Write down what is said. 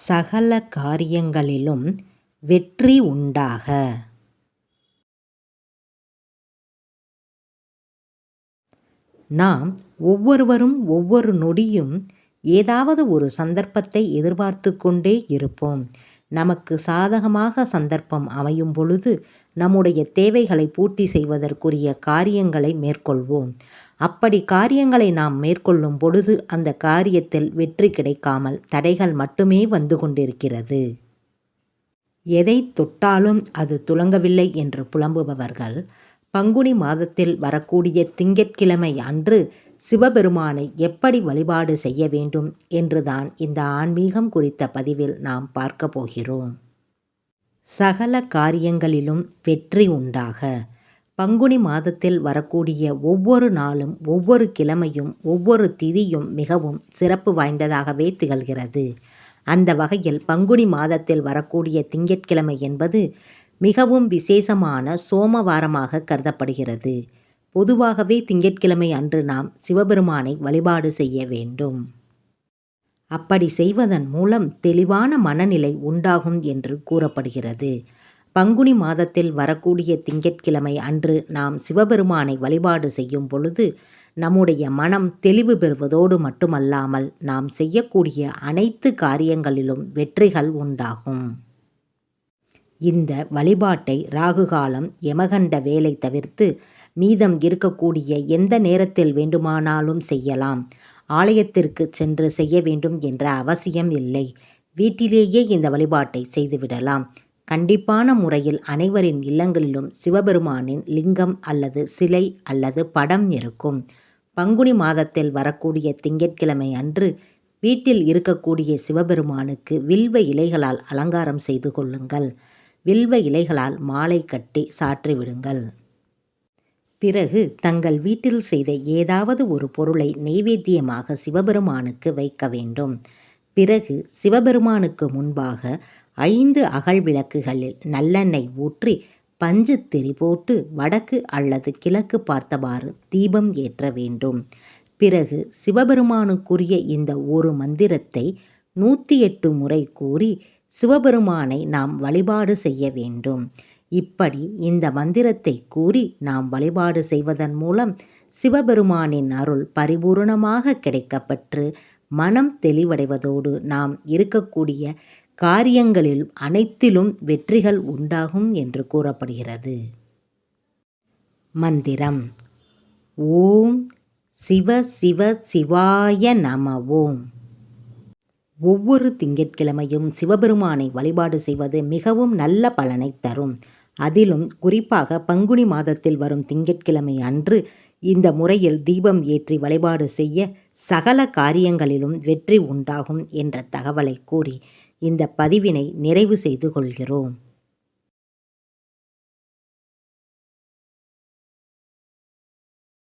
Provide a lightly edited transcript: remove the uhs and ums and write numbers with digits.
சகல காரியங்களிலும் வெற்றி உண்டாக. நாம் ஒவ்வொருவரும் ஒவ்வொரு நொடியும் ஏதாவது ஒரு சந்தர்ப்பத்தை எதிர்பார்த்து கொண்டே இருப்போம். நமக்கு சாதகமாக சந்தர்ப்பம் அமையும் பொழுது நம்முடைய தேவைகளை பூர்த்தி செய்வதற்குரிய காரியங்களை மேற்கொள்வோம். அப்படி காரியங்களை நாம் மேற்கொள்ளும் பொழுது அந்த காரியத்தில் வெற்றி கிடைக்காமல் தடைகள் மட்டுமே வந்து கொண்டிருக்கிறது. எதை தொட்டாலும் அது துலங்கவில்லை என்று புலம்புபவர்கள் பங்குனி மாதத்தில் வரக்கூடிய திங்கட்கிழமை அன்று சிவபெருமானை எப்படி வழிபாடு செய்ய வேண்டும் என்றுதான் இந்த ஆன்மீகம் குறித்த பதிவில் நாம் பார்க்க போகிறோம். சகல காரியங்களிலும் வெற்றி உண்டாக. பங்குனி மாதத்தில் வரக்கூடிய ஒவ்வொரு நாளும் ஒவ்வொரு கிழமையும் ஒவ்வொரு திதியும் மிகவும் சிறப்பு வாய்ந்ததாகவே திகழ்கிறது. அந்த வகையில் பங்குனி மாதத்தில் வரக்கூடிய திங்கட்கிழமை என்பது மிகவும் விசேஷமான சோமவாரமாக கருதப்படுகிறது. பொதுவாகவே திங்கட்கிழமை அன்று நாம் சிவபெருமானை வழிபாடு செய்ய வேண்டும். அப்படி செய்வதன் மூலம் தெளிவான மனநிலை உண்டாகும் என்று கூறப்படுகிறது. பங்குனி மாதத்தில் வரக்கூடிய திங்கட்கிழமை அன்று நாம் சிவபெருமானை வழிபாடு செய்யும் பொழுது நம்முடைய மனம் தெளிவு பெறுவதோடு மட்டுமல்லாமல் நாம் செய்யக்கூடிய அனைத்து காரியங்களிலும் வெற்றிகள் உண்டாகும். இந்த வழிபாட்டை ராகுகாலம் யமகண்ட வேலை தவிர்த்து மீதம் இருக்கக்கூடிய எந்த நேரத்தில் வேண்டுமானாலும் செய்யலாம். ஆலயத்திற்கு சென்று செய்ய வேண்டும் என்ற அவசியம் இல்லை. வீட்டிலேயே இந்த வழிபாட்டை செய்துவிடலாம். கண்டிப்பான முறையில் அனைவரின் இல்லங்களிலும் சிவபெருமானின் லிங்கம் அல்லது சிலை அல்லது படம் இருக்கும். பங்குனி மாதத்தில் வரக்கூடிய திங்கட்கிழமை அன்று வீட்டில் இருக்கக்கூடிய சிவபெருமானுக்கு வில்வ இலைகளால் அலங்காரம் செய்து கொள்ளுங்கள். வில்வ இலைகளால் மாலை கட்டி சாற்றிவிடுங்கள். பிறகு தங்கள் வீட்டில் செய்த ஏதாவது ஒரு பொருளை நெய்வேத்தியமாக சிவபெருமானுக்கு வைக்க வேண்டும். பிறகு சிவபெருமானுக்கு முன்பாக 5 அகல் விளக்குகளில் நல்லெண்ணெய் ஊற்றி பஞ்சு திரி போட்டு வடக்கு அல்லது கிழக்கு பார்த்தவாறு தீபம் ஏற்ற வேண்டும். பிறகு சிவபெருமானுக்குரிய இந்த ஒரு மந்திரத்தை 108 முறை கூறி சிவபெருமானை நாம் வழிபாடு செய்ய வேண்டும். இப்படி இந்த மந்திரத்தை கூறி நாம் வழிபாடு செய்வதன் மூலம் சிவபெருமானின் அருள் பரிபூரணமாக கிடைக்கப்பெற்று மனம் தெளிவடைவதோடு நாம் இருக்கக்கூடிய காரியங்களில் அனைத்திலும் வெற்றிகள் உண்டாகும் என்று கூறப்படுகிறது. மந்திரம்: ஓம் சிவ சிவ சிவாய நம ஓம். ஒவ்வொரு திங்கட்கிழமையும் சிவபெருமானை வழிபாடு செய்வது மிகவும் நல்ல பலனை தரும். அதிலும் குறிப்பாக பங்குனி மாதத்தில் வரும் திங்கட்கிழமை அன்று இந்த முறையில் தீபம் ஏற்றி வழிபாடு செய்ய சகல காரியங்களிலும் வெற்றி உண்டாகும் என்ற தகவலை கூறி இந்த பதிவினை நிறைவு செய்து கொள்கிறோம்.